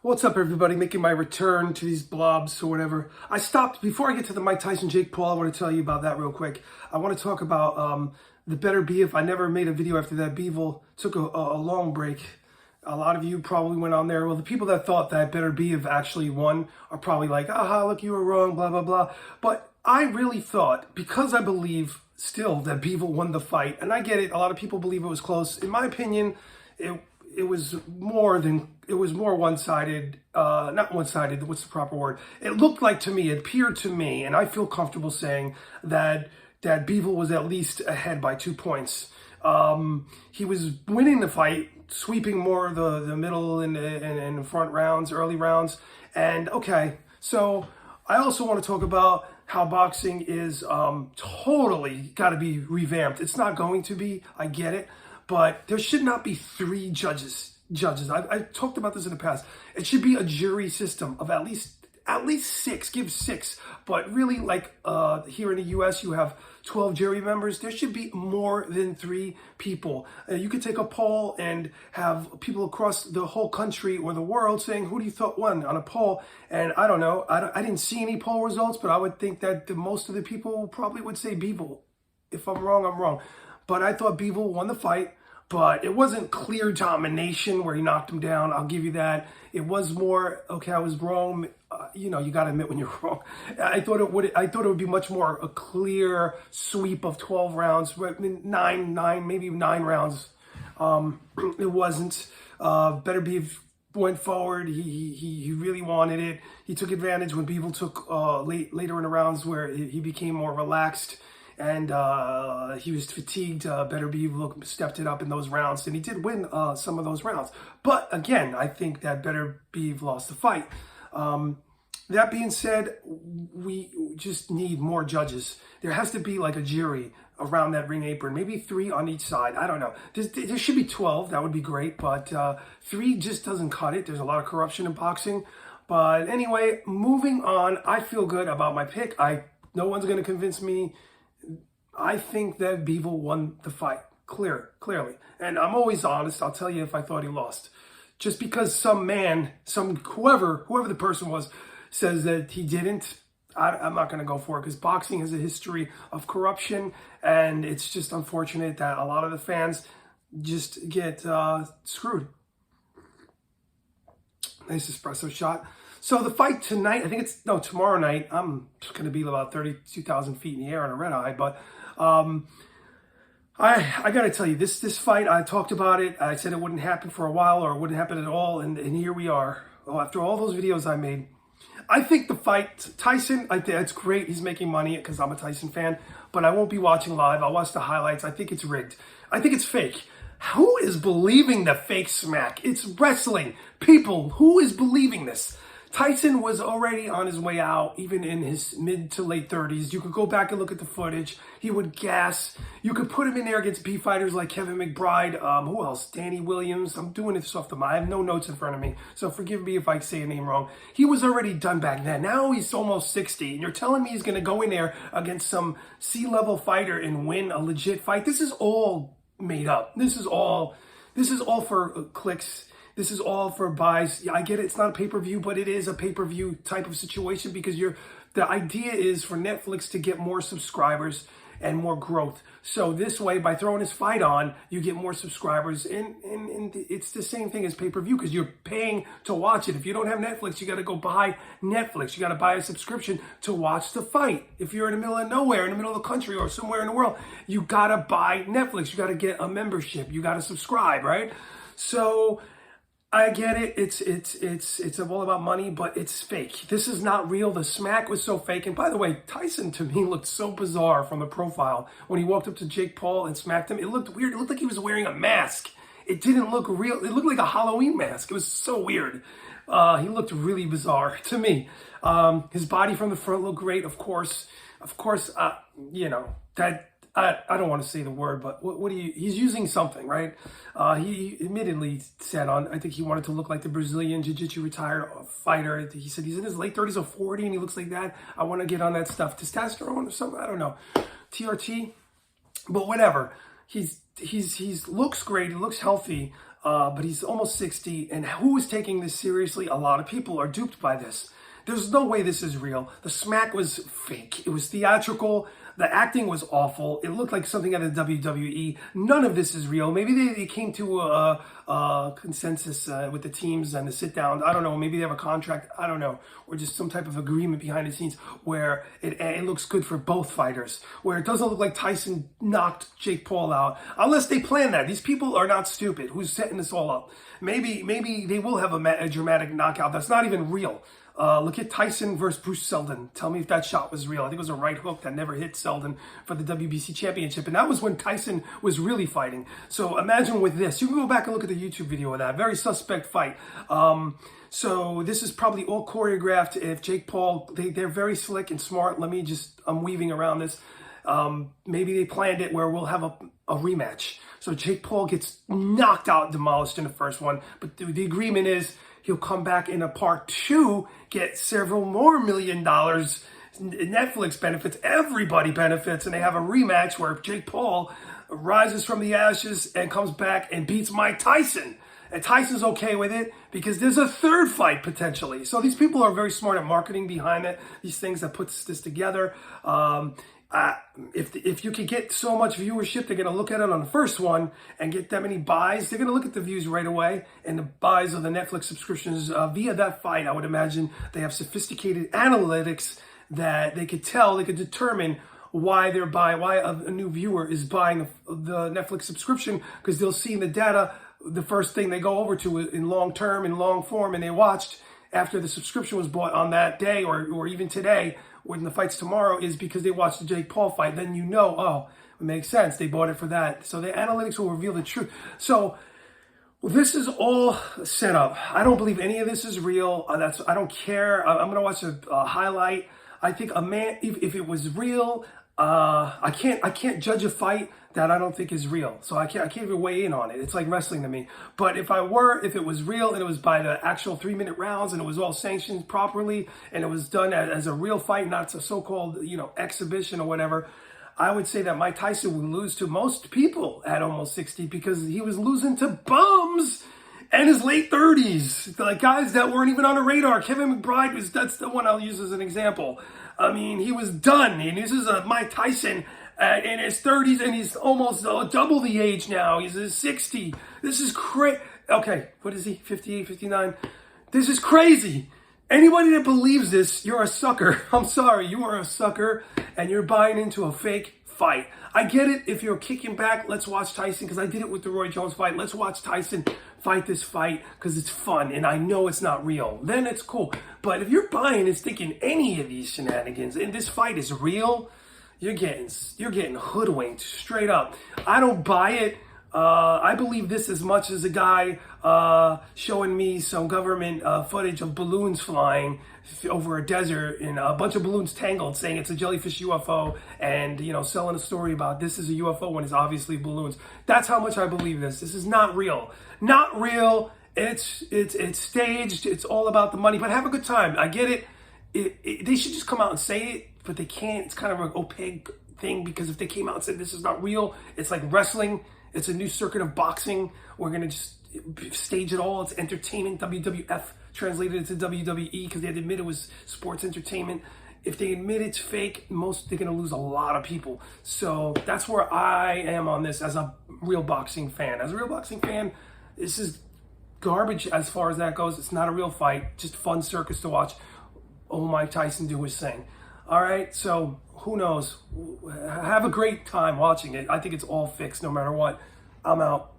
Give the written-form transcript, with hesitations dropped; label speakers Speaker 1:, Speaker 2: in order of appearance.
Speaker 1: What's up, everybody? Making my return to these blobs or whatever. I stopped, before I get to the Mike Tyson, Jake Paul, I want to tell you about that real quick. I want to talk about the Beterbiev. I never made a video after that. Bivol took a long break. A lot of you probably went on there. Well, the people that thought that Beterbiev actually won are probably like, aha, look, you were wrong, blah, blah, blah. But I really thought, because I believe still that Bivol won the fight, and I get it, a lot of people believe it was close. In my opinion, it was more one-sided, not one-sided, what's the proper word? It looked like to me, it appeared to me, and I feel comfortable saying that Bivol was at least ahead by 2 points. He was winning the fight, sweeping more of the middle and front rounds, early rounds. And okay, so I also want to talk about how boxing is totally got to be revamped. It's not going to be, I get it. But there should not be 3 judges. I talked about this in the past. It should be a jury system of at least 6. Give 6. But really, like here in the U.S., you have 12 jury members. There should be more than 3 people. You could take a poll and have people across the whole country or the world saying, "Who do you thought won?" on a poll. And I don't know. I didn't see any poll results, but I would think that most of the people probably would say Bivol. If I'm wrong, I'm wrong. But I thought Bivol won the fight. But it wasn't clear domination where he knocked him down. I'll give you that. It was more, okay, I was wrong. You got to admit when you're wrong. I thought it would be much more a clear sweep of 12 rounds, maybe 9 rounds. It wasn't. Beterbiev went forward. He really wanted it. He took advantage when Bivol took later in the rounds where he became more relaxed. And he was fatigued. Beterbiev stepped it up in those rounds, and he did win some of those rounds. But again, I think that Beterbiev lost the fight. That being said, we just need more judges. There has to be like a jury around that ring apron, maybe 3 on each side. I don't know. There should be 12. That would be great, but 3 just doesn't cut it. There's a lot of corruption in boxing. But anyway, moving on. I feel good about my pick. No one's going to convince me. I think that Bivol won the fight, clearly. And I'm always honest. I'll tell you if I thought he lost. Just because some man, whoever the person was, says that he didn't, I'm not going to go for it, because boxing has a history of corruption, and it's just unfortunate that a lot of the fans just get screwed. Nice espresso shot. So the fight tonight, I think tomorrow night, I'm going to be about 32,000 feet in the air on a red eye, but I got to tell you, this fight, I talked about it. I said it wouldn't happen for a while, or it wouldn't happen at all, and here we are. Oh, after all those videos I made, I think the fight, Tyson, I think it's great. He's making money because I'm a Tyson fan, but I won't be watching live. I'll watch the highlights. I think it's rigged. I think it's fake. Who is believing the fake smack? It's wrestling. People, who is believing this? Tyson was already on his way out, even in his mid to late 30s. You could go back and look at the footage. He would gas. You could put him in there against B fighters like Kevin McBride. Who else? Danny Williams. I'm doing this off the mind. I have no notes in front of me, so forgive me if I say a name wrong. He was already done back then. Now he's almost 60, and you're telling me he's going to go in there against some C-level fighter and win a legit fight? This is all made up. This is all for clicks. This is all for buys. I get it. It's not a pay-per-view, but it is a pay-per-view type of situation, because the idea is for Netflix to get more subscribers and more growth. So this way, by throwing this fight on, you get more subscribers. And it's the same thing as pay-per-view, because you're paying to watch it. If you don't have Netflix, you got to go buy Netflix. You got to buy a subscription to watch the fight. If you're in the middle of nowhere, in the middle of the country, or somewhere in the world, you got to buy Netflix. You got to get a membership. You got to subscribe, right? So I get it. It's all about money, but it's fake. This is not real. The smack was so fake. And by the way, Tyson to me looked so bizarre from the profile. When he walked up to Jake Paul and smacked him, it looked weird. It looked like he was wearing a mask. It didn't look real. It looked like a Halloween mask. It was so weird. He looked really bizarre to me. His body from the front looked great, of course. That I don't want to say the word, but he's using something, right? He admittedly said I think he wanted to look like the Brazilian Jiu-Jitsu retired fighter. He said he's in his late 30s or 40 and he looks like that. I want to get on that stuff. Testosterone or something, I don't know. TRT, but whatever. He's looks great. He looks healthy. but he's almost 60. And who is taking this seriously? A lot of people are duped by this. There's no way this is real. The smack was fake. It was theatrical. The acting was awful. It looked like something out of WWE. None of this is real. Maybe they came to a consensus with the teams and the sit down. I don't know. Maybe they have a contract. I don't know. Or just some type of agreement behind the scenes where it looks good for both fighters. Where it doesn't look like Tyson knocked Jake Paul out. Unless they plan that. These people are not stupid. Who's setting this all up? Maybe they will have a dramatic knockout that's not even real. Look at Tyson versus Bruce Seldon. Tell me if that shot was real. I think it was a right hook that never hit Seldon for the WBC championship. And that was when Tyson was really fighting. So imagine with this. You can go back and look at the YouTube video of that. Very suspect fight. So this is probably all choreographed. If Jake Paul, they're very slick and smart. I'm weaving around this. Maybe they planned it where we'll have a rematch. So Jake Paul gets knocked out, demolished in the first one. But the agreement is he'll come back in a part 2, get several more $1 million, Netflix benefits, everybody benefits, and they have a rematch where Jake Paul rises from the ashes and comes back and beats Mike Tyson. And Tyson's okay with it because there's a third fight potentially. So these people are very smart at marketing behind it, these things that puts this together. If you can get so much viewership, they're going to look at it on the first one and get that many buys. They're going to look at the views right away and the buys of the Netflix subscriptions via that fight. I would imagine they have sophisticated analytics that they could determine why they're buying, why a new viewer is buying the Netflix subscription, because they'll see in the data the first thing they go over to in long term, in long form, and they watched after the subscription was bought on that day or even today, when the fight's tomorrow, is because they watched the Jake Paul fight. Then you know, oh, it makes sense. They bought it for that. So the analytics will reveal the truth. So this is all set up. I don't believe any of this is real. I don't care. I'm gonna watch a highlight. I think a man, if it was real, I can't judge a fight that I don't think is real. So I can't even weigh in on it. It's like wrestling to me. But if it was real and it was by the actual 3-minute rounds and it was all sanctioned properly and it was done as a real fight, not a so-called, exhibition or whatever, I would say that Mike Tyson would lose to most people at almost 60 because he was losing to bums in his late 30s. Like guys that weren't even on the radar. Kevin McBride that's the one I'll use as an example. I mean, he was done. And this is Mike Tyson in his 30s, and he's almost double the age now. He's in 60. This is crazy. Okay, what is he? 58, 59? This is crazy. Anybody that believes this, you're a sucker. I'm sorry, you are a sucker, and you're buying into a fake fight. I get it. If you're kicking back, let's watch Tyson, because I did it with the Roy Jones fight. Let's watch Tyson fight this fight because it's fun, and I know it's not real. Then it's cool. But if you're buying and thinking any of these shenanigans, and this fight is real, you're getting hoodwinked straight up. I don't buy it. I believe this as much as a guy showing me some government footage of balloons flying over a desert and a bunch of balloons tangled, saying it's a jellyfish UFO, and selling a story about this is a UFO when it's obviously balloons. That's how much I believe this. This is not real. Not real. It's staged. It's all about the money. But have a good time. I get it. They should just come out and say it, but they can't. It's kind of an opaque thing, because if they came out and said this is not real, it's like wrestling. It's a new circuit of boxing. We're going to just stage it all. It's entertainment. WWF translated it to WWE because they had to admit it was sports entertainment. If they admit it's fake, they're going to lose a lot of people. So that's where I am on this as a real boxing fan. As a real boxing fan, this is garbage as far as that goes. It's not a real fight. Just fun circus to watch. Oh, Mike Tyson do his thing. All right, so who knows? Have a great time watching it. I think it's all fixed no matter what. I'm out.